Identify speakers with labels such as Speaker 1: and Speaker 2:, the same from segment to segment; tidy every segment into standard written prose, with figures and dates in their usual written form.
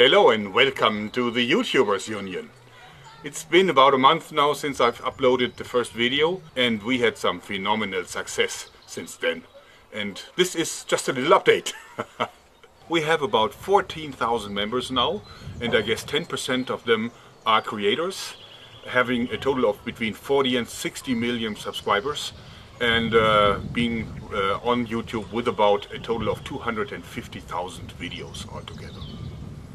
Speaker 1: Hello and welcome to the YouTubers Union. It's been about a month now since I've uploaded the first video, and we had some phenomenal success since then. And this is just a little update. We have about 14,000 members now, and I guess 10% of them are creators, having a total of between 40 and 60 million subscribers, and being on YouTube with about a total of 250,000 videos altogether.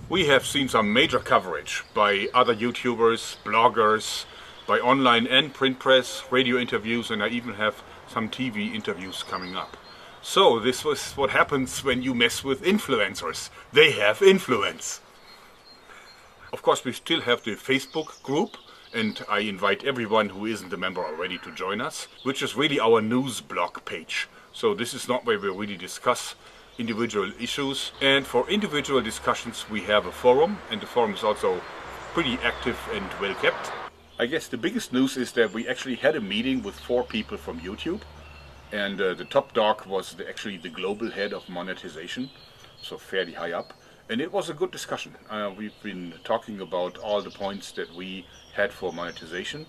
Speaker 1: We have seen some major coverage by other YouTubers, bloggers, by online and print press, radio interviews, and I even have some TV interviews coming up. So this was what happens when you mess with influencers. They have influence. Of course, we still have the Facebook group, and I invite everyone who isn't a member already to join us, which is really our news blog page. So this is not where we really discuss individual issues, and for individual discussions we have a forum, and the forum is also pretty active and well kept. I guess the biggest news is that we actually had a meeting with 4 people from YouTube, and the top dog was actually the global head of monetization, so fairly high up, and it was a good discussion. We've been talking about all the points that we had for monetization,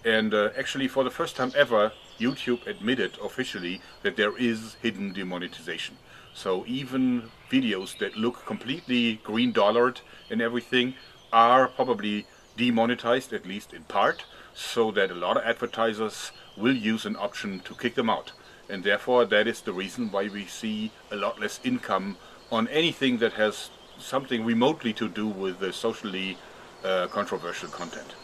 Speaker 1: and actually for the first time ever YouTube admitted officially that there is hidden demonetization. So even videos that look completely green dollared and everything are probably demonetized, at least in part, so that a lot of advertisers will use an option to kick them out. And therefore that is the reason why we see a lot less income on anything that has something remotely to do with the socially controversial content.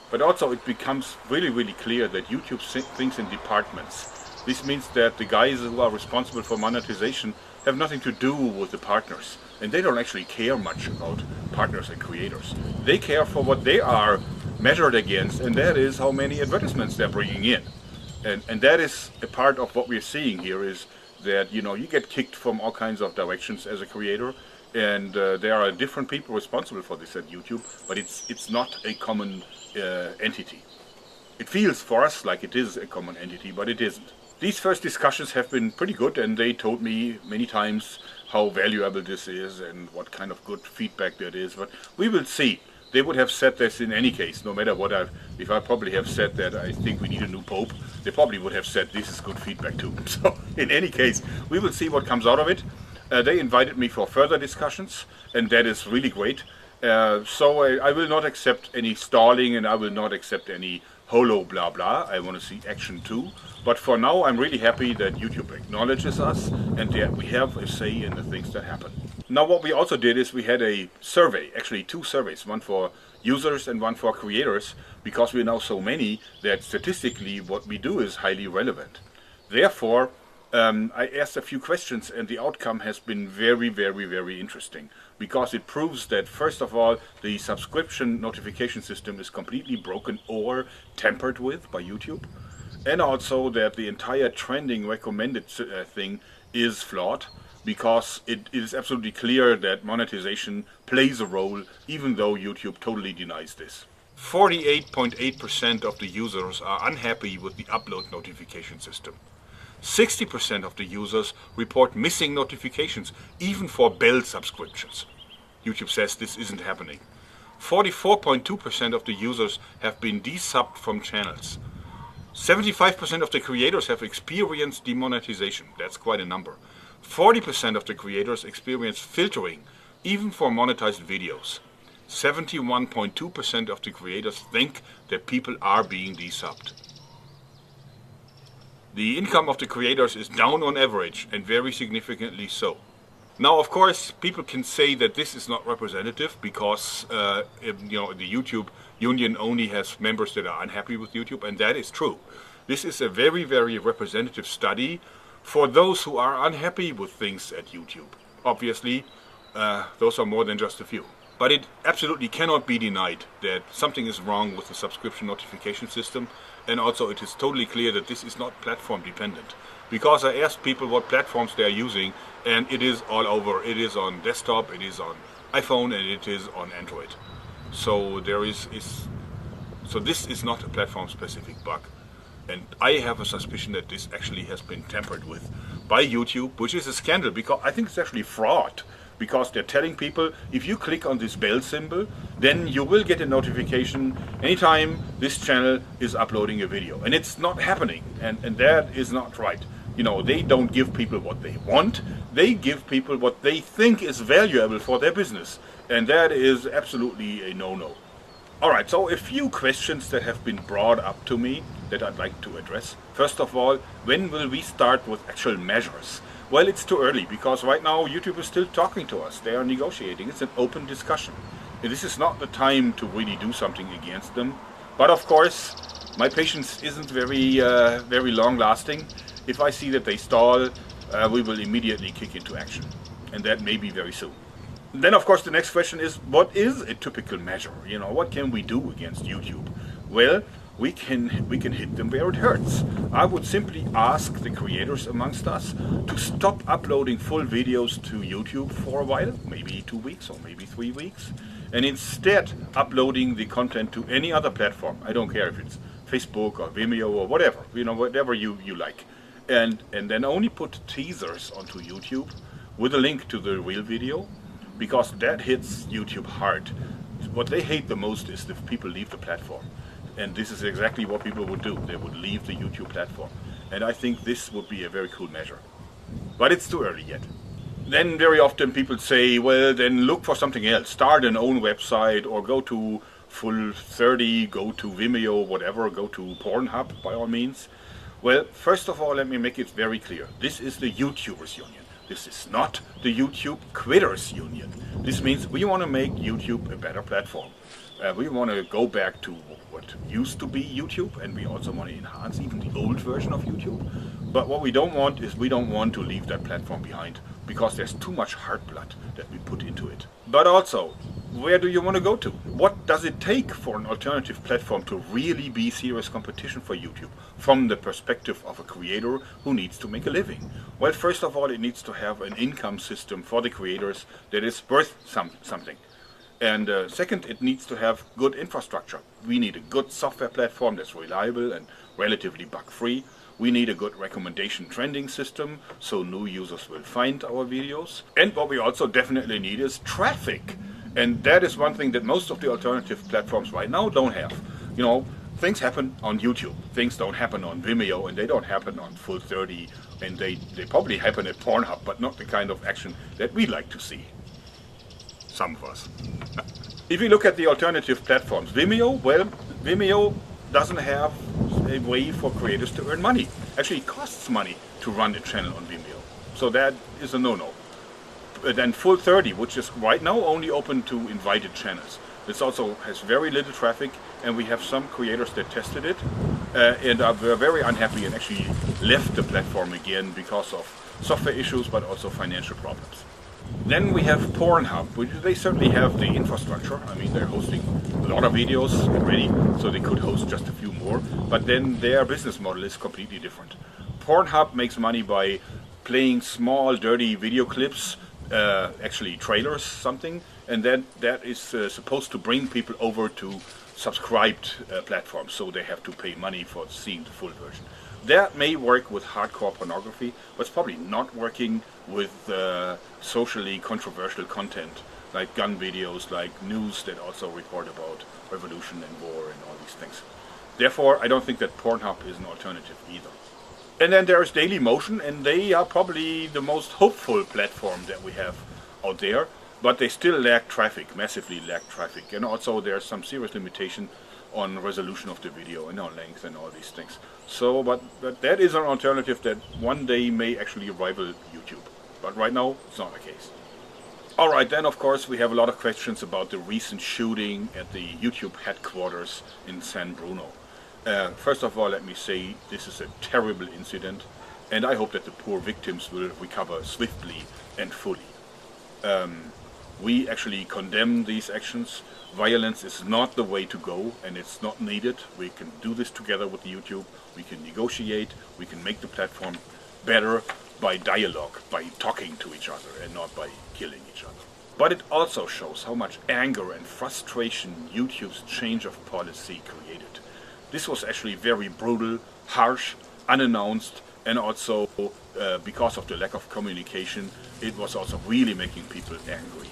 Speaker 1: But also it becomes really clear that YouTube thinks in departments. This means that the guys who are responsible for monetization have nothing to do with the partners, and they don't actually care much about partners and creators. They care for what they are measured against, and that is how many advertisements they're bringing in. And that is a part of what we're seeing here, is that you get kicked from all kinds of directions as a creator, and there are different people responsible for this at YouTube, but it's not a common entity. It feels for us like it is a common entity, but it isn't. These first discussions have been pretty good, and they told me many times how valuable this is and what kind of good feedback that is, but we will see. They would have said this in any case, no matter what if I probably have said that I think we need a new pope, they probably would have said this is good feedback too. So in any case, we will see what comes out of it. They invited me for further discussions, and that is really great. So I will not accept any stalling, and I will not accept any holo blah blah. I want to see action too. But for now I'm really happy that YouTube acknowledges us and that we have a say in the things that happen. Now what we also did is we had a survey, actually 2 surveys, one for users and one for creators, because we're now so many that statistically what we do is highly relevant. Therefore I asked a few questions, and the outcome has been very interesting, because it proves that first of all the subscription notification system is completely broken or tampered with by YouTube, and also that the entire trending recommended thing is flawed, because it is absolutely clear that monetization plays a role even though YouTube totally denies this. 48.8% of the users are unhappy with the upload notification system. 60% of the users report missing notifications, even for bell subscriptions. YouTube says this isn't happening. 44.2% of the users have been desubbed from channels. 75% of the creators have experienced demonetization. That's quite a number. 40% of the creators experience filtering, even for monetized videos. 71.2% of the creators think that people are being desubbed. The income of the creators is down on average, and very significantly so. Now, of course, people can say that this is not representative, because the YouTube Union only has members that are unhappy with YouTube, and that is true. This is a very representative study for those who are unhappy with things at YouTube. Obviously, those are more than just a few. But it absolutely cannot be denied that something is wrong with the subscription notification system, and also it is totally clear that this is not platform dependent. Because I asked people what platforms they are using, and it is all over. It is on desktop, it is on iPhone, and it is on Android. So so this is not a platform specific bug. And I have a suspicion that this actually has been tampered with by YouTube, which is a scandal, because I think it's actually fraud. because they're telling people, if you click on this bell symbol, then you will get a notification anytime this channel is uploading a video. And it's not happening, and that is not right. You know, they don't give people what they want, they give people what they think is valuable for their business. And that is absolutely a no-no. Alright, so a few questions that have been brought up to me that I'd like to address. First of all, when will we start with actual measures? Well, it's too early, because right now YouTube is still talking to us. They are negotiating. It's an open discussion. And this is not the time to really do something against them. But of course, my patience isn't very long-lasting. If I see that they stall, we will immediately kick into action. And that may be very soon. Then of course the next question is, what is a typical measure? You know, what can we do against YouTube? Well, we can hit them where it hurts. I would simply ask the creators amongst us to stop uploading full videos to YouTube for a while, maybe 2 weeks or maybe 3 weeks, and instead uploading the content to any other platform. I don't care if it's Facebook or Vimeo or whatever, you know, whatever you like. And then only put teasers onto YouTube with a link to the real video, because that hits YouTube hard. What they hate the most is if people leave the platform. And this is exactly what people would do. They would leave the YouTube platform. And I think this would be a very cool measure. But it's too early yet. Then very often people say, well, then look for something else. Start an own website, or go to Full30, go to Vimeo, whatever, go to Pornhub by all means. Well, first of all, let me make it very clear. This is the YouTubers Union. This is not the YouTube Quitters Union. This means we want to make YouTube a better platform. We want to go back to what used to be YouTube, and we also want to enhance even the old version of YouTube. But what we don't want is, we don't want to leave that platform behind, because there's too much hard blood that we put into it. But also, where do you want to go to? What does it take for an alternative platform to really be serious competition for YouTube from the perspective of a creator who needs to make a living? Well, first of all, it needs to have an income system for the creators that is worth something. And second, it needs to have good infrastructure. We need a good software platform that's reliable and relatively bug-free. We need a good recommendation trending system, so new users will find our videos. And what we also definitely need is traffic. And that is one thing that most of the alternative platforms right now don't have. You know, things happen on YouTube. Things don't happen on Vimeo, and they don't happen on Full30, and they probably happen at Pornhub, but not the kind of action that we like to see. Some of us. If you look at the alternative platforms, Vimeo, well, Vimeo doesn't have a way for creators to earn money. Actually, it costs money to run a channel on Vimeo. So that is a no-no. Then Full30, which is right now only open to invited channels. This also has very little traffic, and we have some creators that tested it and were very unhappy and actually left the platform again because of software issues, but also financial problems. Then we have Pornhub, which they certainly have the infrastructure. I mean, they're hosting a lot of videos already, so they could host just a few more. But then their business model is completely different. Pornhub makes money by playing small, dirty video clips, actually trailers, something, and then that is supposed to bring people over to subscribed platforms, so they have to pay money for seeing the full version. That may work with hardcore pornography, but it's probably not working with socially controversial content, like gun videos, like news that also report about revolution and war and all these things. Therefore, I don't think that Pornhub is an alternative either. And then there's Dailymotion, and they are probably the most hopeful platform that we have out there, but they still lack traffic, massively lack traffic, and also there's some serious limitation on resolution of the video and on length and all these things. So, but that is an alternative that one day may actually rival YouTube. But right now, it's not the case. Alright, then of course we have a lot of questions about the recent shooting at the YouTube headquarters in San Bruno. First of all, let me say this is a terrible incident, and I hope that the poor victims will recover swiftly and fully. We actually condemn these actions. Violence is not the way to go, and it's not needed. We can do this together with YouTube. We can negotiate. We can make the platform better by dialogue, by talking to each other, and not by killing each other. But it also shows how much anger and frustration YouTube's change of policy created. This was actually very brutal, harsh, unannounced, and also because of the lack of communication, it was also really making people angry.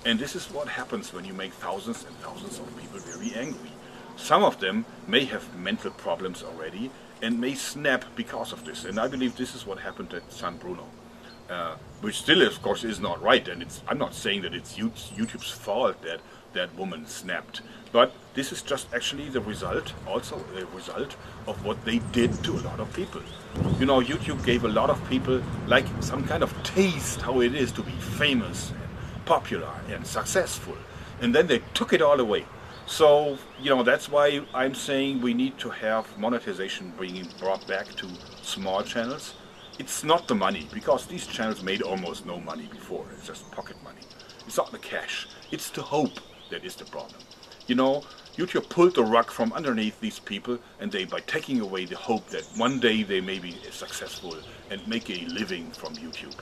Speaker 1: And this is what happens when you make thousands and thousands of people very angry. Some of them may have mental problems already and may snap because of this. And I believe this is what happened at San Bruno. Which still, of course, is not right. And I'm not saying that it's YouTube's fault that that woman snapped. But this is just actually the result, also a result of what they did to a lot of people. You know, YouTube gave a lot of people like some kind of taste how it is to be famous and popular and successful. And then they took it all away. So, you know, that's why I'm saying we need to have monetization being brought back to small channels. It's not the money, because these channels made almost no money before. It's just pocket money. It's not the cash. It's the hope that is the problem. You know, YouTube pulled the rug from underneath these people, and by taking away the hope that one day they may be successful and make a living from YouTube.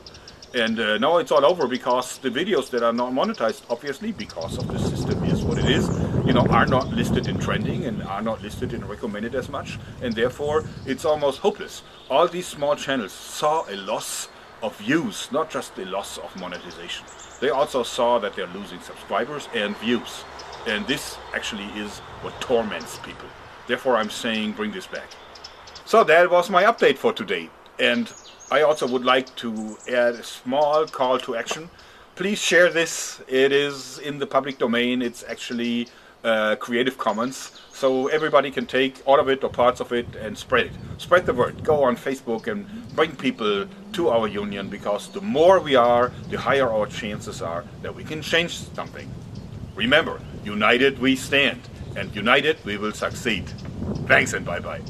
Speaker 1: And now it's all over because the videos that are not monetized, obviously, because of the system is what it is, you know, are not listed in trending and are not listed in recommended as much, and therefore it's almost hopeless. All these small channels saw a loss of views, not just a loss of monetization. They also saw that they're losing subscribers and views. And this actually is what torments people. Therefore I'm saying bring this back. So that was my update for today. And I also would like to add a small call to action. Please share this. It is in the public domain. It's actually Creative Commons. So everybody can take all of it or parts of it and spread it. Spread the word. Go on Facebook and bring people to our union, because the more we are, the higher our chances are that we can change something. Remember, united we stand, and united we will succeed. Thanks and bye-bye.